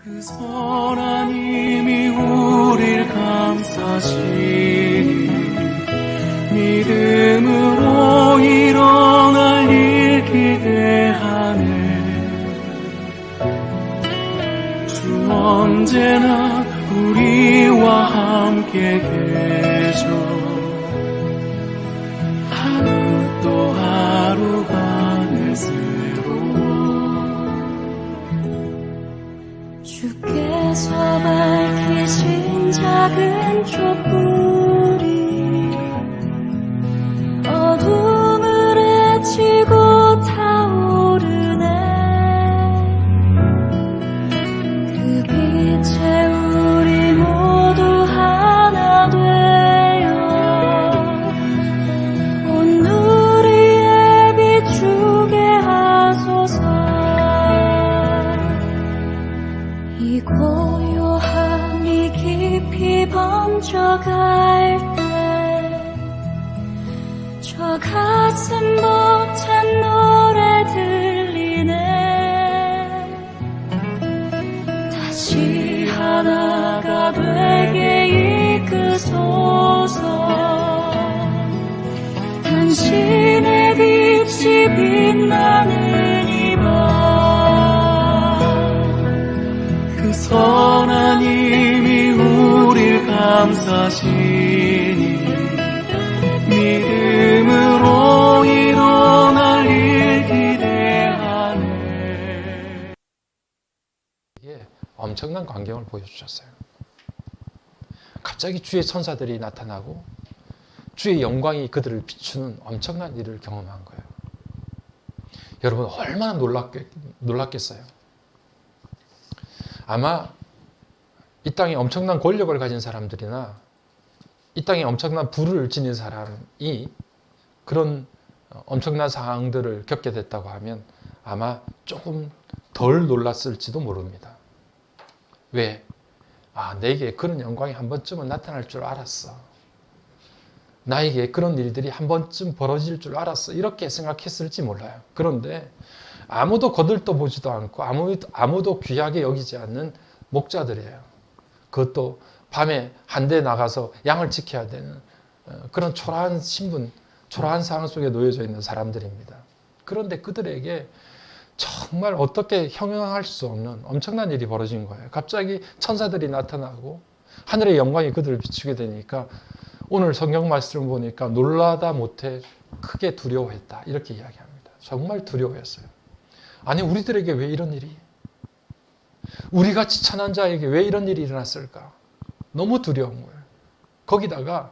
그 선한 힘이 우릴 감싸시니 믿음으로 일어날 일 기대하네. 주 언제나 우리와 함께 계셔. 하루 또 하루가 내 새로워. 주께서 밝히신 작은 촛불이 어둠을 헤치고 타오르네. 그 빛에 우리 모두 하나 되어 온 누리에 비추게 하소서. 이 고요함이 깊이 번져갈 때 저 가슴 벅찬 노래 들리네. 다시 하나가 되게 이끄소서. 당신의 빛이 빛나는 이 밤 그 선한 힘이 우릴 감싸시니 믿음으로 일어날 일 기대하네. 이게 엄청난 광경을 보여주셨어요. 갑자기 주의 천사들이 나타나고 주의 영광이 그들을 비추는 엄청난 일을 경험한 거예요. 여러분 얼마나 놀랐겠어요. 아마 이 땅에 엄청난 권력을 가진 사람들이나 이 땅에 엄청난 부를 지닌 사람이 그런 엄청난 상황들을 겪게 됐다고 하면 아마 조금 덜 놀랐을지도 모릅니다. 왜? 내게 그런 영광이 한 번쯤은 나타날 줄 알았어. 나에게 그런 일들이 한 번쯤 벌어질 줄 알았어. 이렇게 생각했을지 몰라요. 그런데 아무도 거들떠보지도 않고 아무도 귀하게 여기지 않는 목자들이에요. 그것도 밤에 한 대 나가서 양을 지켜야 되는 그런 초라한 신분, 초라한 상황 속에 놓여져 있는 사람들입니다. 그런데 그들에게 정말 어떻게 형용할 수 없는 엄청난 일이 벌어진 거예요. 갑자기 천사들이 나타나고 하늘의 영광이 그들을 비추게 되니까 오늘 성경 말씀을 보니까 놀라다 못해 크게 두려워했다. 이렇게 이야기합니다. 정말 두려워했어요. 아니 우리들에게 왜 이런 일이? 우리같이 천한 자에게 왜 이런 일이 일어났을까? 너무 두려운 거예요. 거기다가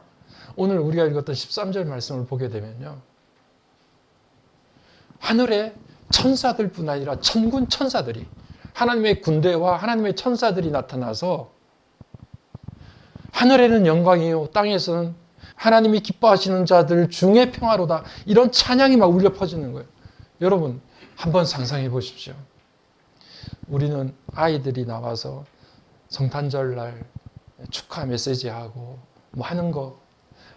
오늘 우리가 읽었던 13절 말씀을 보게 되면요. 하늘에 천사들뿐 아니라 천군 천사들이 하나님의 군대와 하나님의 천사들이 나타나서 하늘에는 영광이요 땅에서는 하나님이 기뻐하시는 자들 중에 평화로다. 이런 찬양이 막 울려 퍼지는 거예요. 여러분 한번 상상해 보십시오. 우리는 아이들이 나와서 성탄절 날 축하 메시지하고 뭐 하는 거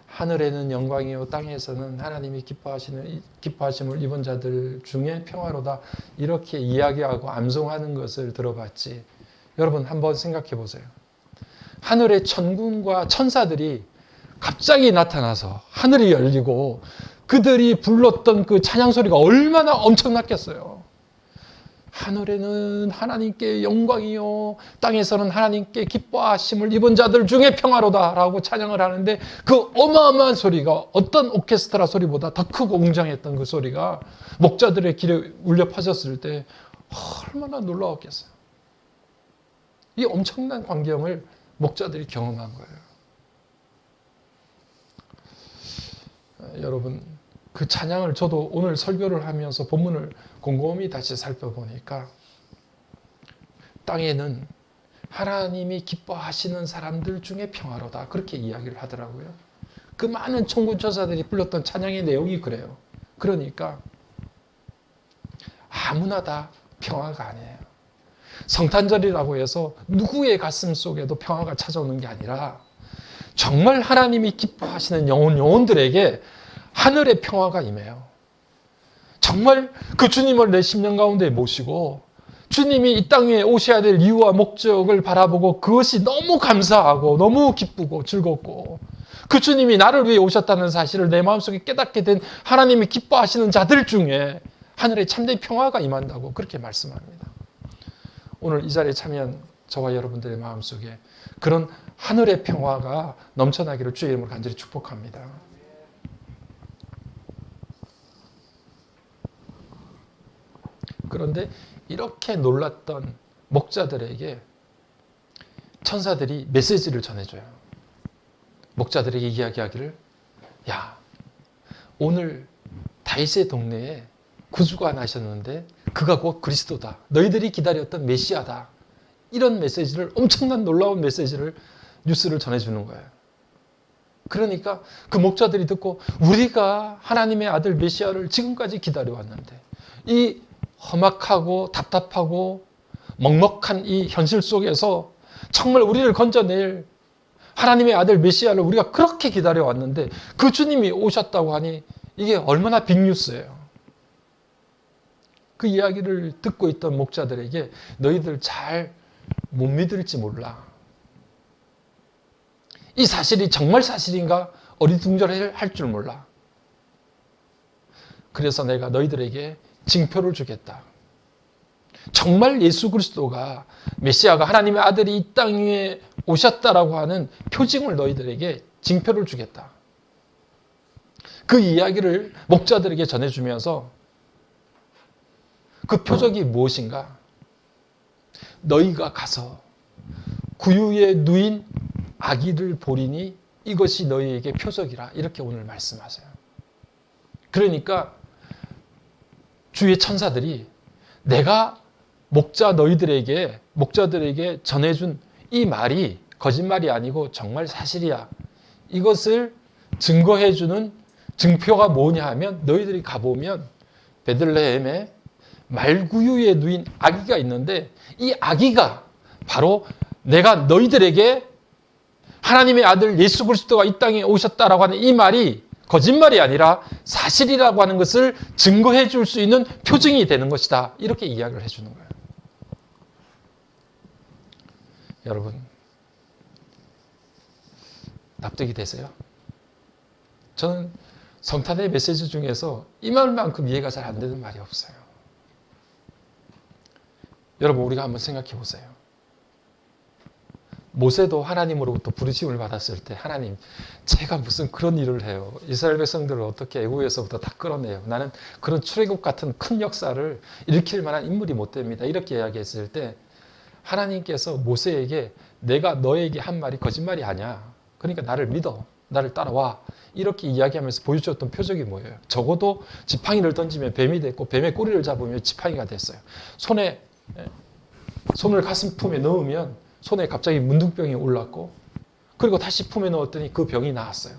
하늘에는 영광이요 땅에서는 하나님이 기뻐하심을 입은 자들 중에 평화로다 이렇게 이야기하고 암송하는 것을 들어봤지. 여러분 한번 생각해 보세요. 하늘의 천군과 천사들이 갑자기 나타나서 하늘이 열리고 그들이 불렀던 그 찬양 소리가 얼마나 엄청났겠어요. 하늘에는 하나님께 영광이요 땅에서는 하나님께 기뻐하심을 입은 자들 중에 평화로다 라고 찬양을 하는데 그 어마어마한 소리가 어떤 오케스트라 소리보다 더 크고 웅장했던 그 소리가 목자들의 귀에 울려 퍼졌을 때 얼마나 놀라웠겠어요. 이 엄청난 광경을 목자들이 경험한 거예요. 여러분 그 찬양을 저도 오늘 설교를 하면서 본문을 곰곰이 다시 살펴보니까 땅에는 하나님이 기뻐하시는 사람들 중에 평화로다 그렇게 이야기를 하더라고요. 그 많은 천군 천사들이 불렀던 찬양의 내용이 그래요. 그러니까 아무나 다 평화가 아니에요. 성탄절이라고 해서 누구의 가슴 속에도 평화가 찾아오는 게 아니라 정말 하나님이 기뻐하시는 영혼들에게 하늘의 평화가 임해요. 정말 그 주님을 내 심령 가운데 모시고 주님이 이 땅에 오셔야 될 이유와 목적을 바라보고 그것이 너무 감사하고 너무 기쁘고 즐겁고 그 주님이 나를 위해 오셨다는 사실을 내 마음속에 깨닫게 된 하나님이 기뻐하시는 자들 중에 하늘에 참된 평화가 임한다고 그렇게 말씀합니다. 오늘 이 자리에 참여한 저와 여러분들의 마음속에 그런 하늘의 평화가 넘쳐나기를 주의 이름으로 간절히 축복합니다. 그런데 이렇게 놀랐던 목자들에게 천사들이 메시지를 전해줘요. 목자들에게 이야기하기를, 야, 오늘 다윗의 동네에 구주가 나셨는데 그가 곧 그리스도다. 너희들이 기다렸던 메시아다. 이런 메시지를, 엄청난 놀라운 메시지를, 뉴스를 전해주는 거예요. 그러니까 그 목자들이 듣고 우리가 하나님의 아들 메시아를 지금까지 기다려왔는데 이 험악하고 답답하고 먹먹한 이 현실 속에서 정말 우리를 건져낼 하나님의 아들 메시아를 우리가 그렇게 기다려왔는데 그 주님이 오셨다고 하니 이게 얼마나 빅뉴스예요. 그 이야기를 듣고 있던 목자들에게 너희들 잘 못 믿을지 몰라. 이 사실이 정말 사실인가 어리둥절할 줄 몰라. 그래서 내가 너희들에게 징표를 주겠다. 정말 예수 그리스도가 메시아가 하나님의 아들이 이 땅 위에 오셨다라고 하는 표징을 너희들에게 징표를 주겠다. 그 이야기를 목자들에게 전해주면서 그 표적이 무엇인가? 너희가 가서 구유에 누인 아기를 보리니 이것이 너희에게 표적이라. 이렇게 오늘 말씀하세요. 그러니까 주의 천사들이 내가 목자들에게 전해준 이 말이 거짓말이 아니고 정말 사실이야. 이것을 증거해주는 증표가 뭐냐 하면 너희들이 가보면 베들레헴에 말구유에 누인 아기가 있는데 이 아기가 바로 내가 너희들에게 하나님의 아들 예수 그리스도가 이 땅에 오셨다라고 하는 이 말이 거짓말이 아니라 사실이라고 하는 것을 증거해 줄 수 있는 표징이 되는 것이다. 이렇게 이야기를 해주는 거예요. 여러분, 납득이 되세요? 저는 성탄의 메시지 중에서 이 말만큼 이해가 잘 안 되는 말이 없어요. 여러분, 우리가 한번 생각해 보세요. 모세도 하나님으로부터 부르심을 받았을 때 하나님, 제가 무슨 그런 일을 해요. 이스라엘 백성들을 어떻게 애굽에서부터 다 끌어내요. 나는 그런 출애굽 같은 큰 역사를 일으킬 만한 인물이 못 됩니다. 이렇게 이야기했을 때 하나님께서 모세에게 내가 너에게 한 말이 거짓말이 아니야. 그러니까 나를 믿어. 나를 따라와. 이렇게 이야기하면서 보여주었던 표적이 뭐예요? 적어도 지팡이를 던지면 뱀이 됐고 뱀의 꼬리를 잡으면 지팡이가 됐어요. 손을 가슴 품에 넣으면 손에 갑자기 문둥병이 올랐고 그리고 다시 품에 넣었더니 그 병이 나았어요.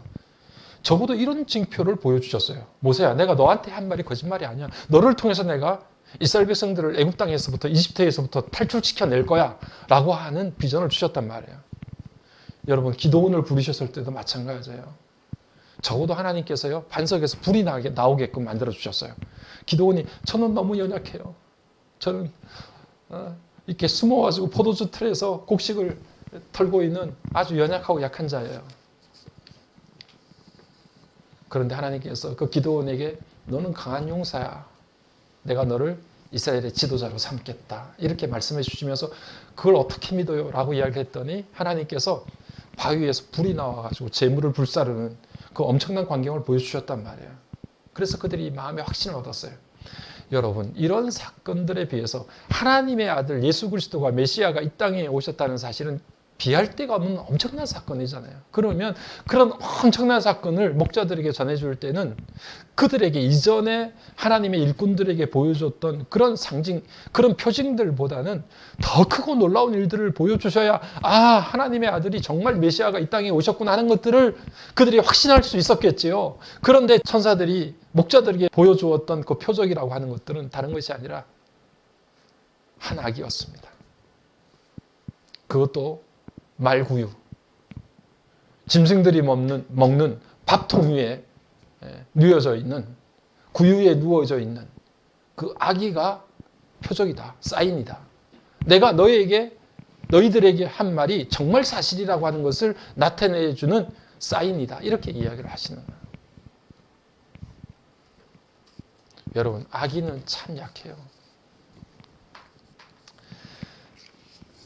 적어도 이런 징표를 보여주셨어요. 모세야, 내가 너한테 한 말이 거짓말이 아니야. 너를 통해서 내가 이스라엘 백성들을 애굽 땅에서부터 이집트에서부터 탈출시켜낼 거야 라고 하는 비전을 주셨단 말이에요. 여러분, 기도원을 부르셨을 때도 마찬가지예요. 적어도 하나님께서요 반석에서 불이 나오게끔 만들어 주셨어요. 기도원이 저는 너무 연약해요. 저는 이렇게 숨어가지고 포도주 틀에서 곡식을 털고 있는 아주 연약하고 약한 자예요. 그런데 하나님께서 그 기도원에게 너는 강한 용사야. 내가 너를 이스라엘의 지도자로 삼겠다. 이렇게 말씀해 주시면서 그걸 어떻게 믿어요? 라고 이야기했더니 하나님께서 바위에서 불이 나와가지고 재물을 불사르는 그 엄청난 광경을 보여주셨단 말이에요. 그래서 그들이 마음의 확신을 얻었어요. 여러분, 이런 사건들에 비해서 하나님의 아들 예수 그리스도가 메시아가 이 땅에 오셨다는 사실은 비할 데가 없는 엄청난 사건이잖아요. 그러면 그런 엄청난 사건을 목자들에게 전해줄 때는 그들에게 이전에 하나님의 일꾼들에게 보여줬던 그런 상징, 그런 표징들보다는 더 크고 놀라운 일들을 보여주셔야 하나님의 아들이 정말 메시아가 이 땅에 오셨구나 하는 것들을 그들이 확신할 수 있었겠지요. 그런데 천사들이 목자들에게 보여주었던 그 표적이라고 하는 것들은 다른 것이 아니라 한 아기였습니다. 그것도 말구유, 짐승들이 먹는 밥통 위에 누워져 있는, 구유에 누워져 있는 그 아기가 표적이다, 사인이다. 내가 너희들에게 한 말이 정말 사실이라고 하는 것을 나타내주는 사인이다. 이렇게 이야기를 하시는 거예요. 여러분, 아기는 참 약해요.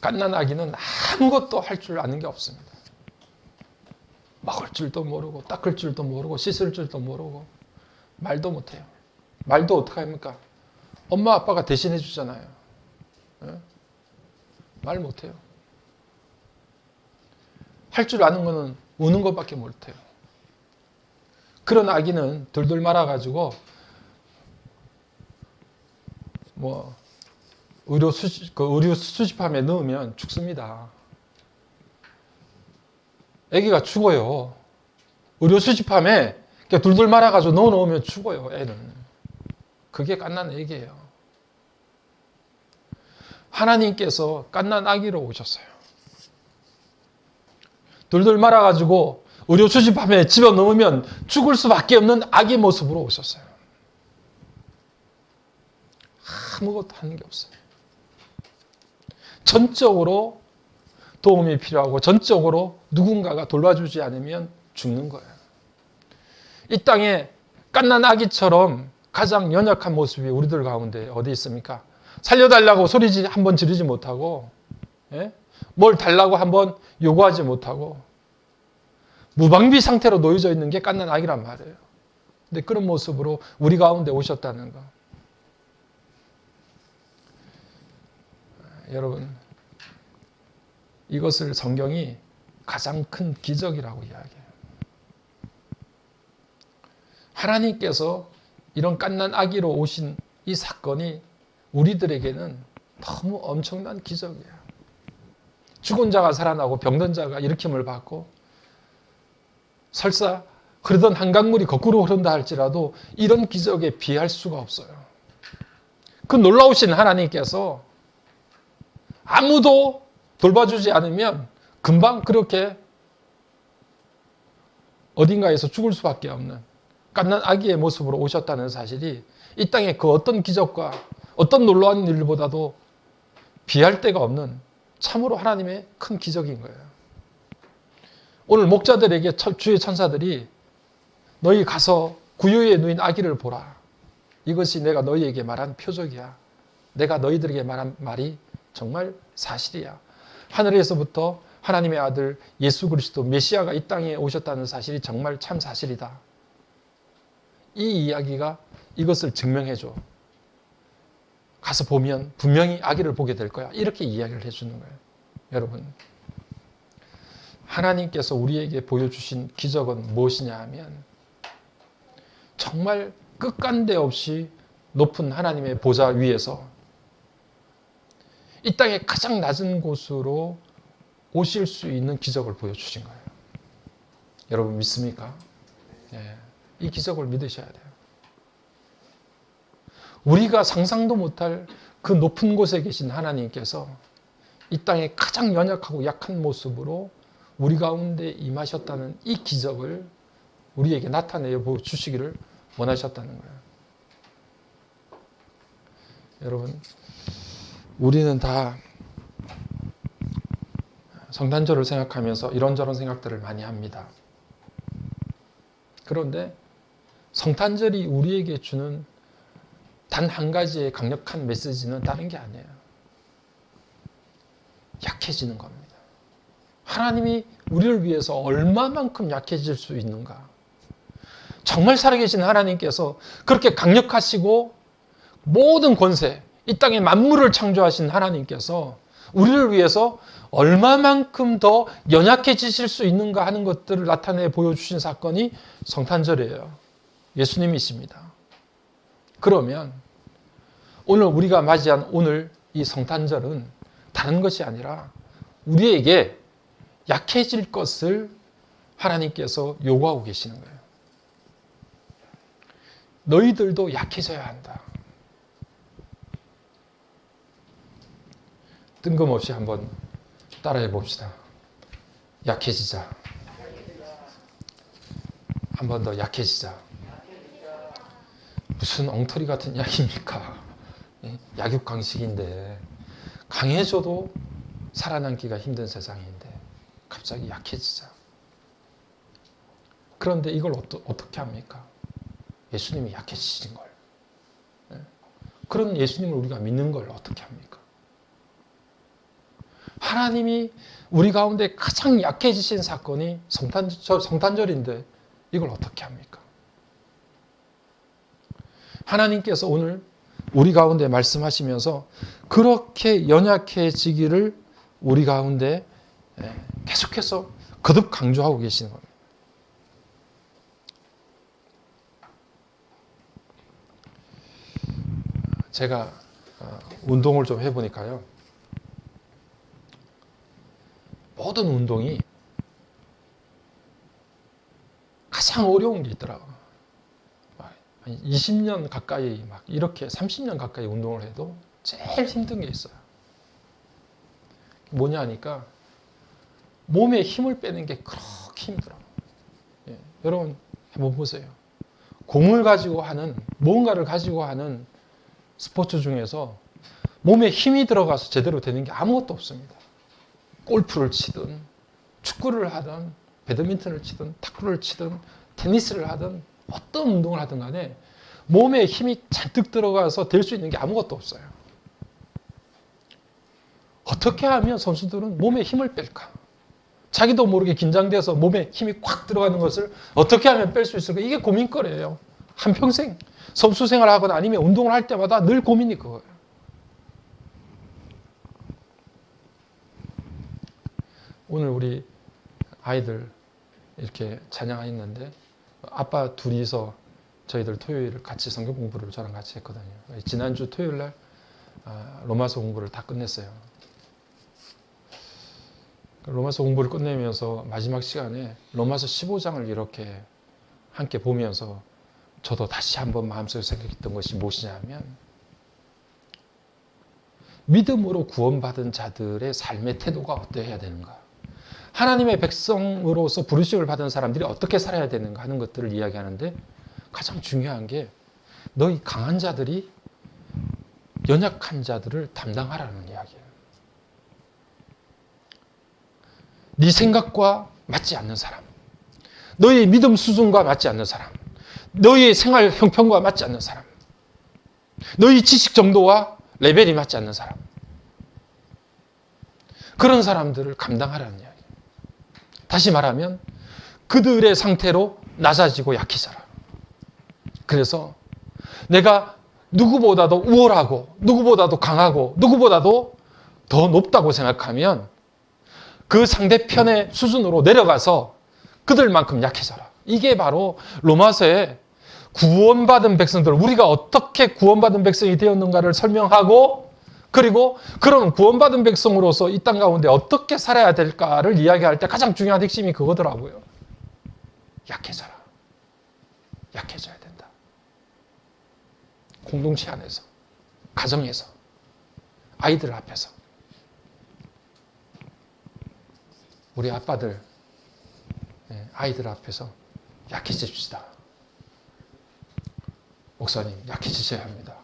갓난 아기는 아무것도 할 줄 아는 게 없습니다. 먹을 줄도 모르고 닦을 줄도 모르고 씻을 줄도 모르고 말도 못해요. 말도 어떻게 합니까? 엄마 아빠가 대신해 주잖아요. 네? 말 못해요. 할 줄 아는 거는 우는 것밖에 못해요. 그런 아기는 돌돌 말아가지고 의료 수집함에 넣으면 죽습니다. 아기가 죽어요. 의료 수집함에 둘둘 말아가지고 넣어놓으면 죽어요. 애는. 그게 갓난 아기예요. 하나님께서 갓난 아기로 오셨어요. 둘둘 말아가지고 의료 수집함에 집어넣으면 죽을 수밖에 없는 아기 모습으로 오셨어요. 아무것도 하는 게 없어요. 전적으로 도움이 필요하고 전적으로 누군가가 돌봐주지 않으면 죽는 거예요. 이 땅에 갓난 아기처럼 가장 연약한 모습이 우리들 가운데 어디 있습니까? 살려달라고 소리 한번 지르지 못하고, 예? 뭘 달라고 한번 요구하지 못하고 무방비 상태로 놓여져 있는 게 갓난 아기란 말이에요. 근데 그런 모습으로 우리 가운데 오셨다는 거. 여러분, 이것을 성경이 가장 큰 기적이라고 이야기해요. 하나님께서 이런 갓난 아기로 오신 이 사건이 우리들에게는 너무 엄청난 기적이에요. 죽은 자가 살아나고 병든 자가 일으킴을 받고 설사 흐르던 한강물이 거꾸로 흐른다 할지라도 이런 기적에 비할 수가 없어요. 그 놀라우신 하나님께서 아무도 돌봐주지 않으면 금방 그렇게 어딘가에서 죽을 수밖에 없는 갓난 아기의 모습으로 오셨다는 사실이 이 땅에 그 어떤 기적과 어떤 놀라운 일보다도 비할 데가 없는 참으로 하나님의 큰 기적인 거예요. 오늘 목자들에게 주의 천사들이 너희 가서 구유에 누인 아기를 보라. 이것이 내가 너희에게 말한 표적이야. 내가 너희들에게 말한 말이 정말 사실이야. 하늘에서부터 하나님의 아들 예수 그리스도 메시아가 이 땅에 오셨다는 사실이 정말 참 사실이다. 이 이야기가 이것을 증명해줘. 가서 보면 분명히 아기를 보게 될 거야. 이렇게 이야기를 해주는 거예요. 여러분, 하나님께서 우리에게 보여주신 기적은 무엇이냐 하면 정말 끝간데 없이 높은 하나님의 보좌 위에서 이 땅의 가장 낮은 곳으로 오실 수 있는 기적을 보여주신 거예요. 여러분 믿습니까? 예, 이 기적을 믿으셔야 돼요. 우리가 상상도 못할 그 높은 곳에 계신 하나님께서 이 땅의 가장 연약하고 약한 모습으로 우리 가운데 임하셨다는 이 기적을 우리에게 나타내어 보여주시기를 원하셨다는 거예요. 여러분, 우리는 다 성탄절을 생각하면서 이런저런 생각들을 많이 합니다. 그런데 성탄절이 우리에게 주는 단 한 가지의 강력한 메시지는 다른 게 아니에요. 약해지는 겁니다. 하나님이 우리를 위해서 얼마만큼 약해질 수 있는가. 정말 살아계신 하나님께서 그렇게 강력하시고 모든 권세, 이 땅의 만물을 창조하신 하나님께서 우리를 위해서 얼마만큼 더 연약해지실 수 있는가 하는 것들을 나타내 보여주신 사건이 성탄절이에요. 예수님이십니다. 그러면 오늘 우리가 맞이한 오늘 이 성탄절은 다른 것이 아니라 우리에게 약해질 것을 하나님께서 요구하고 계시는 거예요. 너희들도 약해져야 한다. 뜬금없이 한번 따라해 봅시다. 약해지자. 한 번 더 약해지자. 무슨 엉터리 같은 약입니까? 약육강식인데 강해져도 살아남기가 힘든 세상인데 갑자기 약해지자. 그런데 이걸 어떻게 합니까? 예수님이 약해지신 걸. 그런 예수님을 우리가 믿는 걸 어떻게 합니까? 하나님이 우리 가운데 가장 약해지신 사건이 성탄절인데 이걸 어떻게 합니까? 하나님께서 오늘 우리 가운데 말씀하시면서 그렇게 연약해지기를 우리 가운데 계속해서 거듭 강조하고 계시는 겁니다. 제가 운동을 좀 해보니까요. 모든 운동이 가장 어려운 게 있더라고요. 20년 가까이 막 이렇게 30년 가까이 운동을 해도 제일 힘든 게 있어요. 뭐냐 하니까 몸에 힘을 빼는 게 그렇게 힘들어요. 예, 여러분 한번 보세요. 공을 가지고 하는 뭔가를 가지고 하는 스포츠 중에서 몸에 힘이 들어가서 제대로 되는 게 아무것도 없습니다. 골프를 치든 축구를 하든 배드민턴을 치든 탁구를 치든 테니스를 하든 어떤 운동을 하든 간에 몸에 힘이 잔뜩 들어가서 될 수 있는 게 아무것도 없어요. 어떻게 하면 선수들은 몸에 힘을 뺄까? 자기도 모르게 긴장돼서 몸에 힘이 꽉 들어가는 것을 어떻게 하면 뺄 수 있을까? 이게 고민거리예요. 한평생 선수 생활을 하거나 아니면 운동을 할 때마다 늘 고민이 그거예요. 오늘 우리 아이들 이렇게 찬양했는데 아빠 둘이서 저희들 토요일 같이 성경 공부를 저랑 같이 했거든요. 지난주 토요일 날 로마서 공부를 다 끝냈어요. 로마서 공부를 끝내면서 마지막 시간에 로마서 15장을 이렇게 함께 보면서 저도 다시 한번 마음속에 생각했던 것이 무엇이냐면 믿음으로 구원받은 자들의 삶의 태도가 어떠해야 되는가? 하나님의 백성으로서 부르심을 받은 사람들이 어떻게 살아야 되는가 하는 것들을 이야기하는데 가장 중요한 게 너희 강한 자들이 연약한 자들을 담당하라는 이야기예요. 네 생각과 맞지 않는 사람, 너희 믿음 수준과 맞지 않는 사람, 너희 생활 형편과 맞지 않는 사람, 너희 지식 정도와 레벨이 맞지 않는 사람, 그런 사람들을 감당하라는 이야기예요. 다시 말하면 그들의 상태로 낮아지고 약해져라. 그래서 내가 누구보다도 우월하고 누구보다도 강하고 누구보다도 더 높다고 생각하면 그 상대편의 수준으로 내려가서 그들만큼 약해져라. 이게 바로 로마서의 구원받은 백성들, 우리가 어떻게 구원받은 백성이 되었는가를 설명하고 그리고 그런 구원받은 백성으로서 이 땅 가운데 어떻게 살아야 될까를 이야기할 때 가장 중요한 핵심이 그거더라고요. 약해져라. 약해져야 된다. 공동체 안에서, 가정에서, 아이들 앞에서. 우리 아빠들, 아이들 앞에서 약해집시다. 목사님, 약해지셔야 합니다.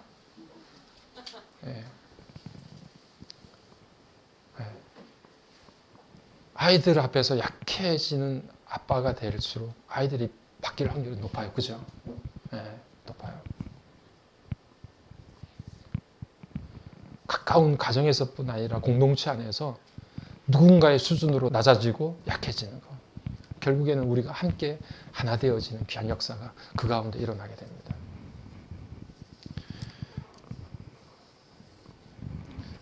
아이들 앞에서 약해지는 아빠가 될수록 아이들이 바뀔 확률이 높아요. 그죠? 높아요. 가까운 가정에서뿐 아니라 공동체 안에서 누군가의 수준으로 낮아지고 약해지는 것. 결국에는 우리가 함께 하나 되어지는 귀한 역사가 그 가운데 일어나게 됩니다.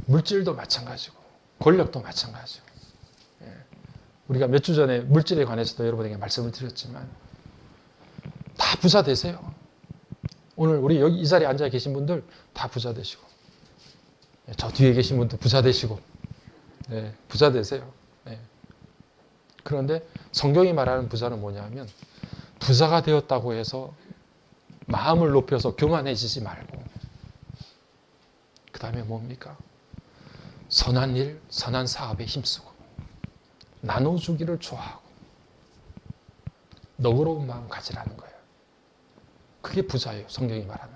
물질도 마찬가지고 권력도 마찬가지고 우리가 몇 주 전에 물질에 관해서도 여러분에게 말씀을 드렸지만 다 부자 되세요. 오늘 우리 여기 이 자리에 앉아 계신 분들 다 부자 되시고 저 뒤에 계신 분도 부자 되시고 부자 되세요. 그런데 성경이 말하는 부자는 뭐냐면 부자가 되었다고 해서 마음을 높여서 교만해지지 말고 그 다음에 뭡니까? 선한 일, 선한 사업에 힘쓰고 나눠주기를 좋아하고 너그러운 마음 가지라는 거예요. 그게 부자예요. 성경이 말하는.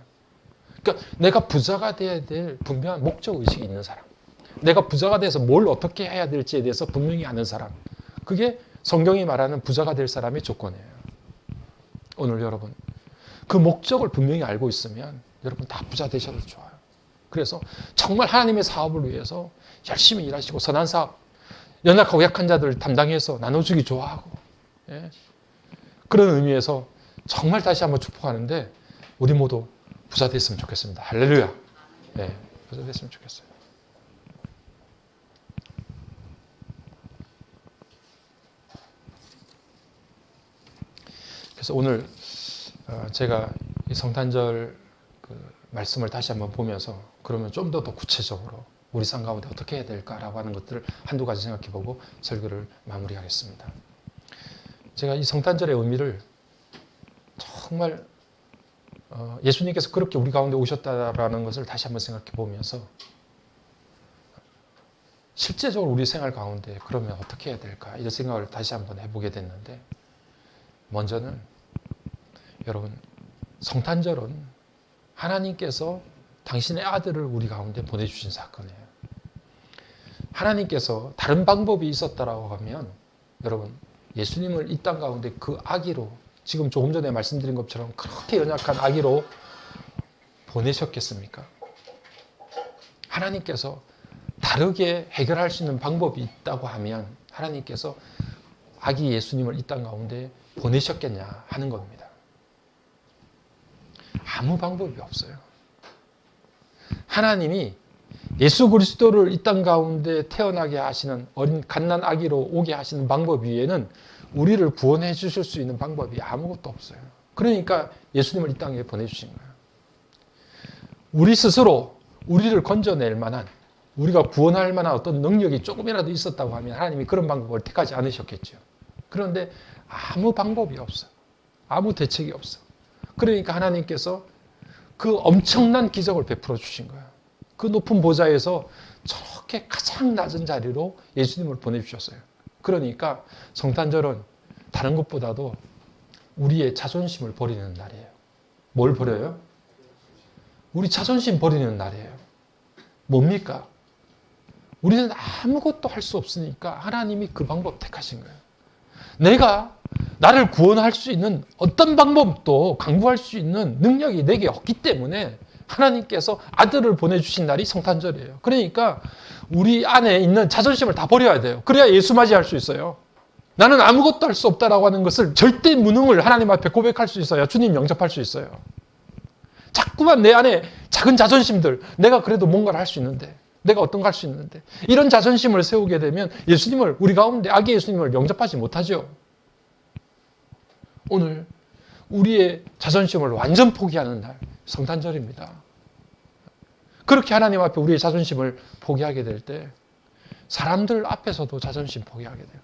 그러니까 내가 부자가 돼야 될 분명한 목적의식이 있는 사람. 내가 부자가 돼서 뭘 어떻게 해야 될지에 대해서 분명히 아는 사람. 그게 성경이 말하는 부자가 될 사람의 조건이에요. 오늘 여러분 그 목적을 분명히 알고 있으면 여러분 다 부자 되셔도 좋아요. 그래서 정말 하나님의 사업을 위해서 열심히 일하시고 선한 사업, 연약하고 약한 자들 담당해서 나눠주기 좋아하고, 예. 그런 의미에서 정말 다시 한번 축복하는데 우리 모두 부자 됐으면 좋겠습니다. 할렐루야. 예, 부자 됐으면 좋겠어요. 그래서 오늘 제가 이 성탄절 말씀을 다시 한번 보면서 그러면 좀 더 구체적으로 우리 삶 가운데 어떻게 해야 될까라고 하는 것들을 한두 가지 생각해보고 설교를 마무리하겠습니다. 제가 이 성탄절의 의미를 정말 예수님께서 그렇게 우리 가운데 오셨다라는 것을 다시 한번 생각해 보면서 실제적으로 우리 생활 가운데 그러면 어떻게 해야 될까 이런 생각을 다시 한번 해보게 됐는데, 먼저는 여러분 성탄절은 하나님께서 당신의 아들을 우리 가운데 보내주신 사건이에요. 하나님께서 다른 방법이 있었다라고 하면 여러분 예수님을 이 땅 가운데 그 아기로, 지금 조금 전에 말씀드린 것처럼 그렇게 연약한 아기로 보내셨겠습니까? 하나님께서 다르게 해결할 수 있는 방법이 있다고 하면 하나님께서 아기 예수님을 이 땅 가운데 보내셨겠냐 하는 겁니다. 아무 방법이 없어요. 하나님이 예수 그리스도를 이 땅 가운데 태어나게 하시는 어린 갓난 아기로 오게 하시는 방법 위에는 우리를 구원해 주실 수 있는 방법이 아무것도 없어요. 그러니까 예수님을 이 땅에 보내주신 거예요. 우리 스스로 우리를 건져낼 만한, 우리가 구원할 만한 어떤 능력이 조금이라도 있었다고 하면 하나님이 그런 방법을 택하지 않으셨겠죠. 그런데 아무 방법이 없어. 아무 대책이 없어. 그러니까 하나님께서 그 엄청난 기적을 베풀어 주신 거예요. 그 높은 보좌에서 저렇게 가장 낮은 자리로 예수님을 보내주셨어요. 그러니까 성탄절은 다른 것보다도 우리의 자존심을 버리는 날이에요. 뭘 버려요? 우리 자존심 버리는 날이에요. 뭡니까? 우리는 아무것도 할 수 없으니까 하나님이 그 방법 택하신 거예요. 내가 나를 구원할 수 있는 어떤 방법도 강구할 수 있는 능력이 내게 없기 때문에 하나님께서 아들을 보내주신 날이 성탄절이에요. 그러니까 우리 안에 있는 자존심을 다 버려야 돼요. 그래야 예수 맞이할 수 있어요. 나는 아무것도 할 수 없다라고 하는 것을 절대 무능을 하나님 앞에 고백할 수 있어요. 주님 영접할 수 있어요. 자꾸만 내 안에 작은 자존심들, 내가 그래도 뭔가를 할 수 있는데, 내가 어떤 거 할 수 있는데, 이런 자존심을 세우게 되면 예수님을, 우리 가운데 아기 예수님을 영접하지 못하죠. 오늘 우리의 자존심을 완전 포기하는 날, 성탄절입니다. 그렇게 하나님 앞에 우리의 자존심을 포기하게 될 때 사람들 앞에서도 자존심 포기하게 돼요.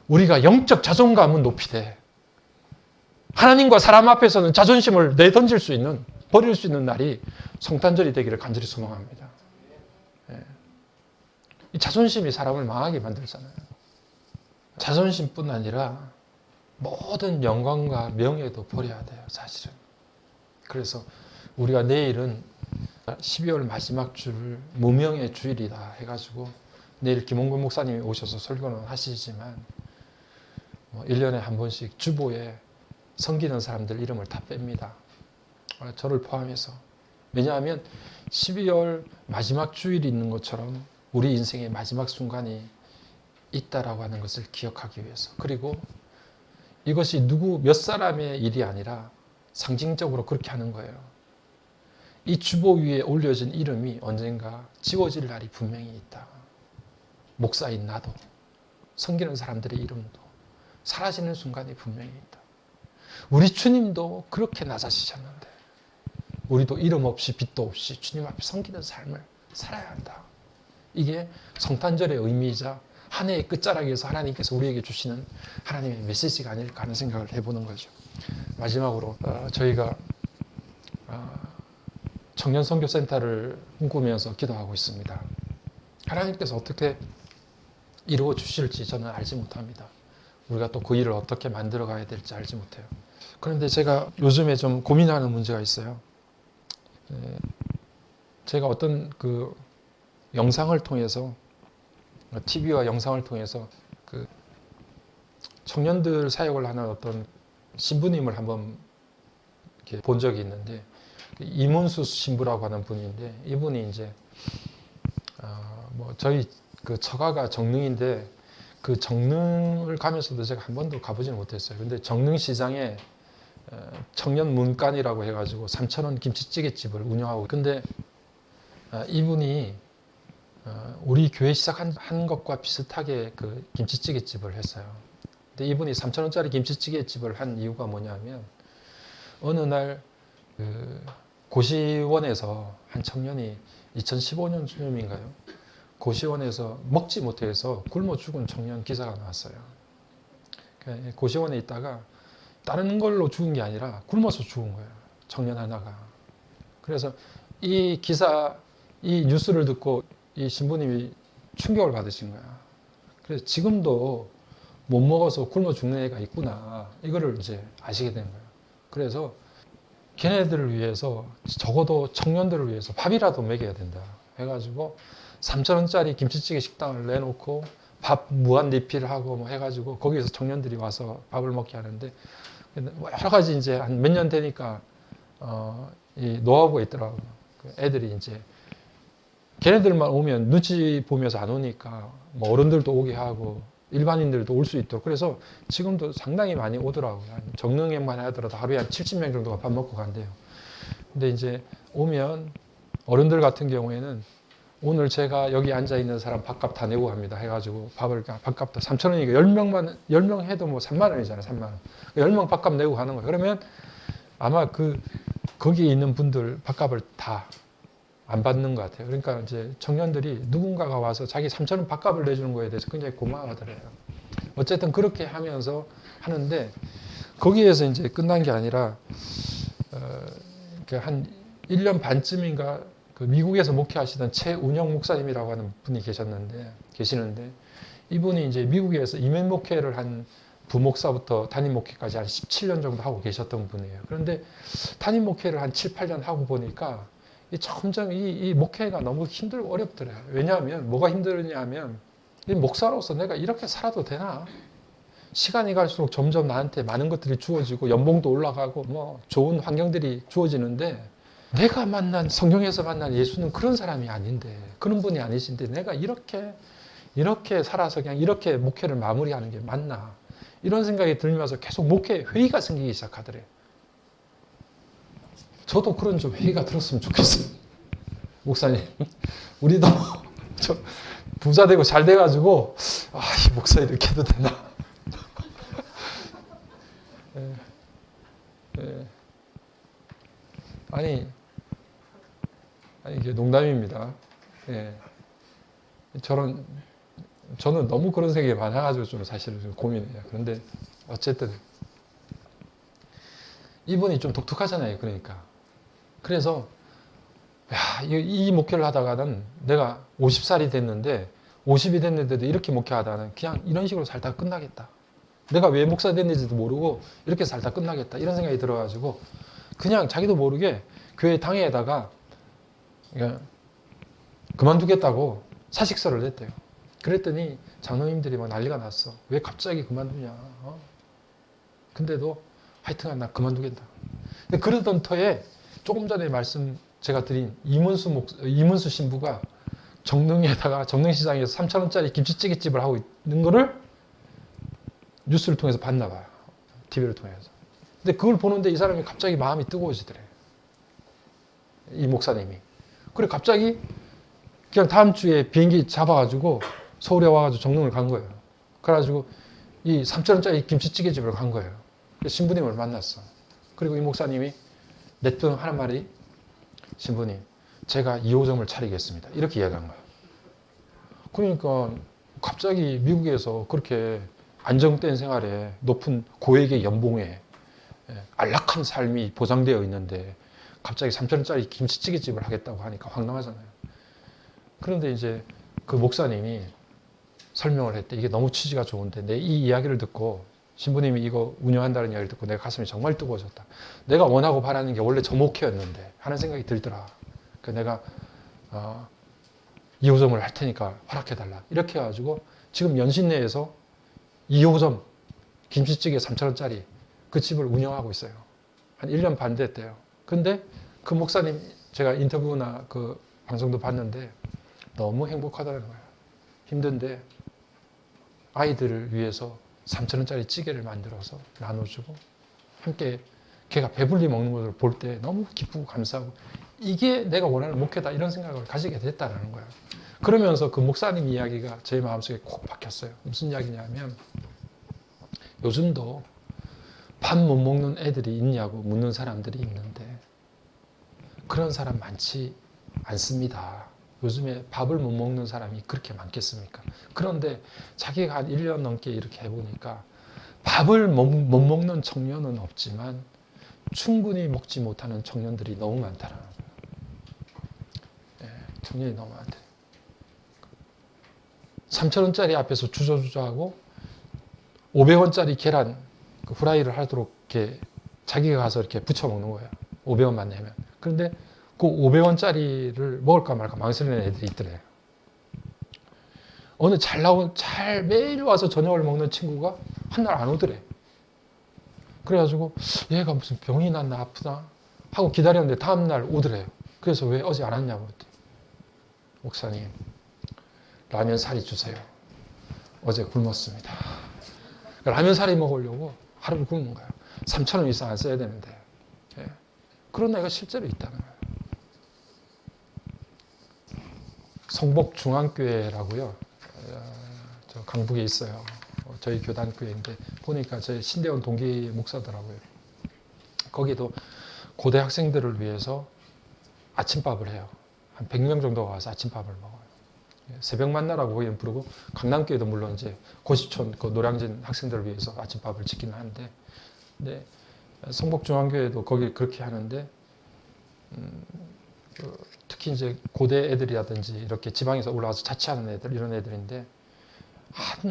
우리가 영적 자존감은 높이되 하나님과 사람 앞에서는 자존심을 내던질 수 있는, 버릴 수 있는 날이 성탄절이 되기를 간절히 소망합니다. 이 자존심이 사람을 망하게 만들잖아요. 자존심뿐 아니라 모든 영광과 명예도 버려야 돼요, 사실은. 그래서 우리가 내일은 12월 마지막 주 무명의 주일이다 해가지고 내일 김홍근 목사님이 오셔서 설교는 하시지만 1년에 한 번씩 주보에 섬기는 사람들 이름을 다 뺍니다. 저를 포함해서. 왜냐하면 12월 마지막 주일이 있는 것처럼 우리 인생의 마지막 순간이 있다라고 하는 것을 기억하기 위해서. 그리고 이것이 누구 몇 사람의 일이 아니라 상징적으로 그렇게 하는 거예요. 이 주보 위에 올려진 이름이 언젠가 지워질 날이 분명히 있다. 목사인 나도, 섬기는 사람들의 이름도 사라지는 순간이 분명히 있다. 우리 주님도 그렇게 낮아지셨는데 우리도 이름 없이 빛도 없이 주님 앞에 섬기는 삶을 살아야 한다. 이게 성탄절의 의미이자 한 해의 끝자락에서 하나님께서 우리에게 주시는 하나님의 메시지가 아닐까 하는 생각을 해보는 거죠. 마지막으로 저희가 청년선교센터를 꿈꾸면서 기도하고 있습니다. 하나님께서 어떻게 이루어 주실지 저는 알지 못합니다. 우리가 또 그 일을 어떻게 만들어 가야 될지 알지 못해요. 그런데 제가 요즘에 좀 고민하는 문제가 있어요. 제가 어떤 그 영상을 통해서 TV와 영상을 통해서 그 청년들 사역을 하는 어떤 신부님을 한번 이렇게 본 적이 있는데 이문수 신부라고 하는 분인데 이분이 이제 뭐 저희 그 처가가 정릉인데 그 정릉을 가면서도 제가 한 번도 가보지는 못했어요. 근데 정릉시장에 청년 문간이라고 해가지고 3,000원 김치찌개집을 운영하고 근데 이분이 우리 교회 시작한 것과 비슷하게 그 김치찌개집을 했어요. 근데 이분이 3,000원짜리 김치찌개집을 한 이유가 뭐냐면 어느 날 그 고시원에서 한 청년이 2015년쯤인가요? 고시원에서 먹지 못해서 굶어 죽은 청년 기사가 나왔어요. 고시원에 있다가 다른 걸로 죽은 게 아니라 굶어서 죽은 거예요. 청년 하나가. 그래서 이 기사, 이 뉴스를 듣고 이 신부님이 충격을 받으신 거야. 그래서 지금도 못 먹어서 굶어 죽는 애가 있구나. 이거를 이제 아시게 된 거예요. 그래서 걔네들을 위해서 적어도 청년들을 위해서 밥이라도 먹여야 된다. 해가지고 3,000원짜리 김치찌개 식당을 내놓고 밥 무한 리필하고 뭐 해가지고 거기에서 청년들이 와서 밥을 먹게 하는데 여러 가지 이제 한 몇 년 되니까 이 노하우가 있더라고요. 애들이 이제 걔네들만 오면 눈치 보면서 안 오니까 뭐 어른들도 오게 하고 일반인들도 올 수 있도록 그래서 지금도 상당히 많이 오더라고요. 정릉에만 하더라도 하루에 한 70명 정도가 밥 먹고 간대요. 근데 이제 오면 어른들 같은 경우에는 오늘 제가 여기 앉아 있는 사람 밥값 다 내고 갑니다. 해가지고 밥값도 3,000원이니까 10명 해도 뭐 3만 원이잖아요. 3만 원. 10명 밥값 내고 가는 거예요. 그러면 아마 거기에 있는 분들 밥값을 다 안 받는 것 같아요. 그러니까 이제 청년들이 누군가가 와서 자기 3,000원 밥값을 내주는 거에 대해서 굉장히 고마워하더래요. 어쨌든 그렇게 하면서 하는데 거기에서 이제 끝난 게 아니라 한 1년 반쯤인가 그 미국에서 목회하시던 최운영 목사님이라고 하는 분이 계시는데 이분이 이제 미국에서 이민 목회를 한 부목사부터 담임 목회까지 한 17년 정도 하고 계셨던 분이에요. 그런데 담임 목회를 한 7, 8년 하고 보니까 점점 이 목회가 너무 힘들고 어렵더래요. 왜냐하면 뭐가 힘드냐면 이 목사로서 내가 이렇게 살아도 되나? 시간이 갈수록 점점 나한테 많은 것들이 주어지고 연봉도 올라가고 뭐 좋은 환경들이 주어지는데 내가 만난 성경에서 만난 예수는 그런 사람이 아닌데 그런 분이 아니신데 내가 이렇게 살아서 그냥 이렇게 목회를 마무리하는 게 맞나? 이런 생각이 들면서 계속 목회 회의가 생기기 시작하더래요. 저도 그런 좀 회의가 들었으면 좋겠어요. 목사님, 우리도 좀 부자 되고 잘 돼가지고 이 목사 이렇게 해도 되나? 아니 이게 농담입니다. 저는 너무 그런 생각이 많아가지고 좀 사실은 좀 고민해요. 그런데 어쨌든 이분이 좀 독특하잖아요. 그래서 이 목회를 하다가는 내가 50살이 됐는데 50이 됐는데도 이렇게 목회하다가는 그냥 이런 식으로 살다 끝나겠다. 내가 왜 목사 됐는지도 모르고 이렇게 살다 끝나겠다. 이런 생각이 들어가지고 그냥 자기도 모르게 교회 당회에다가 그만두겠다고 사직서를 냈대요. 그랬더니 장로님들이 막 난리가 났어. 왜 갑자기 그만두냐. 근데도 하여튼간 나 그만두겠다. 근데 그러던 터에 조금 전에 제가 드린 이문수 신부가 정릉시장에서 3,000원짜리 김치찌개집을 하고 있는 거를 뉴스를 통해서 봤나 봐요. TV를 통해서. 근데 그걸 보는데 이 사람이 갑자기 마음이 뜨거워지더래. 이 목사님이. 그래 갑자기 그냥 다음 주에 비행기 잡아가지고 서울에 와가지고 정릉을 간 거예요. 그래가지고 이 3,000원짜리 김치찌개집을 간 거예요. 신부님을 만났어. 그리고 이 목사님이 냈던 하는 말이 신부님, 제가 2호점을 차리겠습니다. 이렇게 이야기한 거예요. 그러니까 갑자기 미국에서 그렇게 안정된 생활에 높은 고액의 연봉에 안락한 삶이 보장되어 있는데 갑자기 3,000원짜리 김치찌개집을 하겠다고 하니까 황당하잖아요. 그런데 이제 그 목사님이 설명을 했대. 이게 너무 취지가 좋은데 내 이 이야기를 듣고 신부님이 이거 운영한다는 이야기를 듣고 내 가슴이 정말 뜨거워졌다. 내가 원하고 바라는 게 원래 저 목회였는데 하는 생각이 들더라. 그래서 내가 2호점을 할 테니까 허락해달라. 이렇게 해가지고 지금 연신내에서 2호점 김치찌개 3,000원짜리 그 집을 운영하고 있어요. 한 1년 반 됐대요. 근데 그 목사님 제가 인터뷰나 그 방송도 봤는데 너무 행복하다는 거예요. 힘든데 아이들을 위해서 3,000원짜리 찌개를 만들어서 나눠주고 함께 걔가 배불리 먹는 것을 볼 때 너무 기쁘고 감사하고 이게 내가 원하는 목회다 이런 생각을 가지게 됐다는 거예요. 그러면서 그 목사님 이야기가 제 마음속에 콕 박혔어요. 무슨 이야기냐면 요즘도 밥 못 먹는 애들이 있냐고 묻는 사람들이 있는데 그런 사람 많지 않습니다. 요즘에 밥을 못 먹는 사람이 그렇게 많겠습니까? 그런데 자기가 한 1년 넘게 이렇게 해보니까 밥을 못 먹는 청년은 없지만 충분히 먹지 못하는 청년들이 너무 많다는 거예요. 청년이 너무 많대. 3,000원짜리 앞에서 주저주저하고 500원짜리 계란 그 후라이를 하도록 이렇게 자기가 가서 이렇게 부쳐 먹는 거예요. 500원만 내면. 그런데 그 500원짜리를 먹을까 말까 망설이는 애들이 있더래요. 어느 잘 매일 와서 저녁을 먹는 친구가 한 날 안 오더래. 그래가지고 얘가 무슨 병이 났나 아프나 하고 기다렸는데 다음날 오더래요. 그래서 왜 어제 안 왔냐고 그랬더니 목사님 라면 사리 주세요. 어제 굶었습니다. 라면 사리 먹으려고 하루를 굶은 거예요. 3,000원 이상 안 써야 되는데. 예. 그런 애가 실제로 있다는 거예요. 성복중앙교회라고요. 저 강북에 있어요. 저희 교단교회인데 보니까 저희 신대원 동기 목사더라고요. 거기도 고대 학생들을 위해서 아침밥을 해요. 한 100명 정도가 와서 아침밥을 먹어요. 새벽 만나라고 거기는 부르고 강남교회도 물론 이제 고시촌 그 노량진 학생들을 위해서 아침밥을 짓기는 하는데 근데 성복중앙교회도 거기 그렇게 하는데 특히 이제 고대 애들이라든지 이렇게 지방에서 올라와서 자취하는 애들 이런 애들인데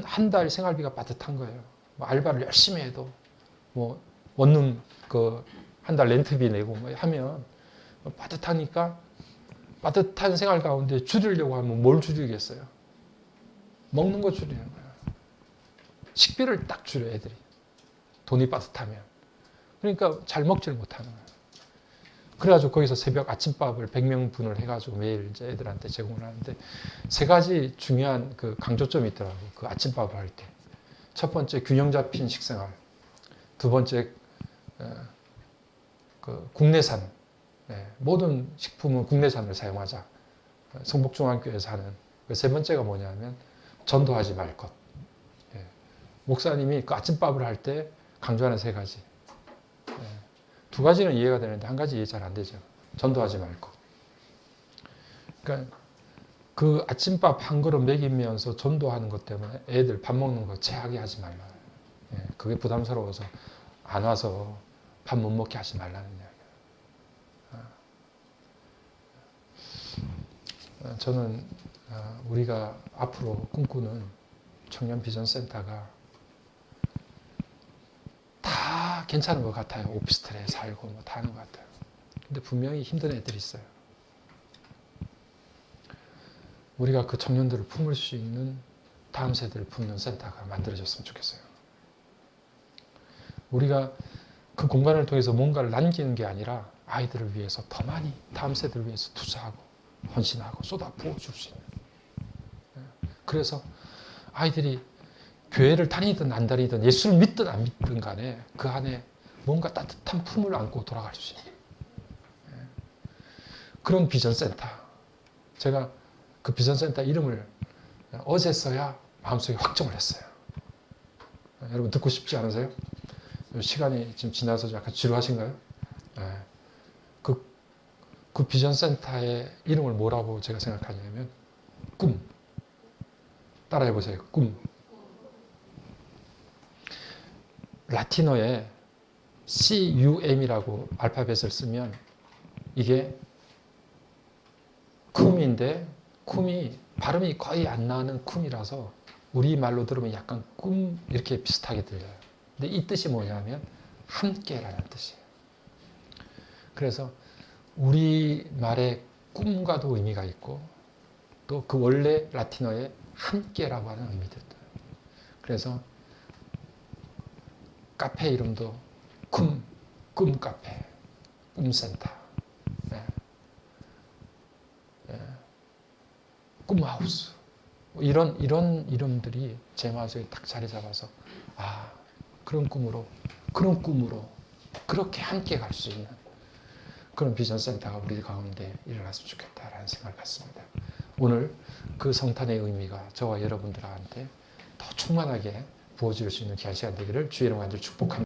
한 달 생활비가 빠듯한 거예요. 뭐 알바를 열심히 해도 뭐 원룸 그 한 달 렌트비 내고 뭐 하면 빠듯하니까 빠듯한 생활 가운데 줄이려고 하면 뭘 줄이겠어요? 먹는 거 줄이는 거예요. 식비를 딱 줄여 애들이. 돈이 빠듯하면. 그러니까 잘 먹지를 못하는 거예요. 그래가지고 거기서 새벽 아침밥을 100명분을 해가지고 매일 이제 애들한테 제공을 하는데 세 가지 중요한 그 강조점이 있더라고요. 그 아침밥을 할 때. 첫 번째 균형 잡힌 식생활. 두 번째 그 국내산. 모든 식품은 국내산을 사용하자. 성복중앙교회에서 하는. 세 번째가 뭐냐면 전도하지 말 것. 목사님이 그 아침밥을 할 때 강조하는 세 가지. 두 가지는 이해가 되는데 한 가지 이해 잘 안 되죠. 전도하지 말 것. 그러니까 그 아침밥 한 그릇 먹이면서 전도하는 것 때문에 애들 밥 먹는 거 체하게 하지 말라. 그게 부담스러워서 안 와서 밥 못 먹게 하지 말라는 이야기예요. 저는 우리가 앞으로 꿈꾸는 청년 비전 센터가 다 괜찮은 것 같아요. 오피스텔에 살고 뭐 다 하는 것 같아요. 근데 분명히 힘든 애들이 있어요. 우리가 그 청년들을 품을 수 있는 다음 세대를 품는 센터가 만들어졌으면 좋겠어요. 우리가 그 공간을 통해서 뭔가를 남기는 게 아니라 아이들을 위해서 더 많이 다음 세대를 위해서 투자하고 헌신하고 쏟아부어 줄 수 있는. 그래서 아이들이 교회를 다니든 안 다니든 예수를 믿든 안 믿든 간에 그 안에 뭔가 따뜻한 품을 안고 돌아갈 수 있는 그런 비전센터. 제가 그 비전센터 이름을 어제서야 마음속에 확정을 했어요. 여러분 듣고 싶지 않으세요? 시간이 지금 지나서 약간 지루하신가요? 그 비전센터의 이름을 뭐라고 제가 생각하냐면 꿈. 따라해보세요. 꿈. 라틴어에 CUM이라고 알파벳을 쓰면 이게 쿰인데 쿰이 발음이 거의 안 나는 쿰이라서 우리말로 들으면 약간 꿈 이렇게 비슷하게 들려요. 근데 이 뜻이 뭐냐면 함께라는 뜻이에요. 그래서 우리말의 꿈과도 의미가 있고 또 그 원래 라틴어의 함께라고 하는 의미도 있다. 그래서 카페 이름도 꿈 카페, 꿈센터, 꿈하우스 이런 이름들이 제 마음속에 딱 자리 잡아서 그런 꿈으로 그렇게 함께 갈 수 있는 그런 비전 센터가 우리 가운데 일어났으면 좋겠다라는 생각을 갖습니다. 오늘 그 성탄의 의미가 저와 여러분들한테 더 충만하게 부어질 수 있는 귀한 시간 되기를 주의 이름으로 축복합니다.